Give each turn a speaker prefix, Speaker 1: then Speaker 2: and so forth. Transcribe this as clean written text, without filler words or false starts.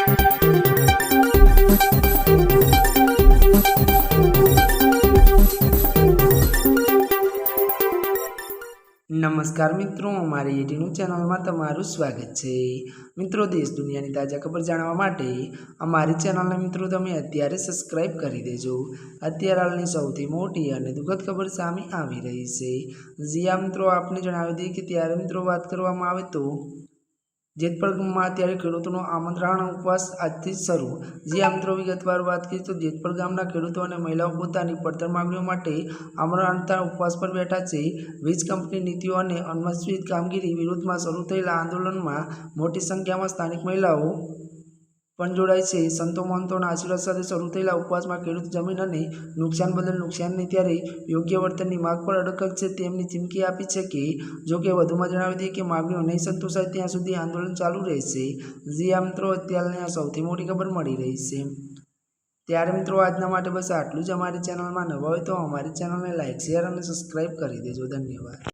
Speaker 1: नमस्कार मित्रों, अमारी यूट्यूब चैनल में तमारुं स्वागत है। मित्रों, देश दुनिया की ताजा खबर जाणवा माटे अमारी चैनल ने मित्रों तमे अत्यारे सब्सक्राइब करी देजो। अत्यारे हालनी सौथी मोटी अने दुखद खबर सामे आवी रही है। जी आ मित्रों, आपने जणावी दीए कि त्यारे मित्रों बात करवामां आवे तो जेतपुर गाममां अत्यारे खेडूतोनो आमंत्रण उपवास आजथी शरू। जी आ मित्रों, विगतवार बात करीए तो जेतपुर गामना खेडूतो अने महिलाओं पोतानी પડતર मागणीओ माटे आमरण उपवास पर बैठा छे। वीज कंपनी नीतिओ अने अनवस्थित कामगीरी विरुद्धमां शरू थयेला आंदोलनमां मोटी संख्यामां स्थानिक महिलाओ पण जोड़ाई छे। संतो महंतोना आशीर्वाद साथे शरू थयेला उपवासमां खेडूत जमीन अने नुकसान बदल नुकसाननी त्यारे योग्य वर्तननी माग पर अडकल छे तेमनी चीमकी आपी छे के जो के वधुमां जणावी दीए के मागणीओ नहीं संतोषाय त्यां सुधी आंदोलन चालू रहेशे। जी आ मित्रों, अत्यारनी आ सौथी मोटी खबर मळी रही छे। त्यारे मित्रों, आजना माटे बस आटलुं ज। अमारी चेनल में नवा होय तो अमारी चेनल ने लाइक शेर और सब्सक्राइब करी देजो। धन्यवाद।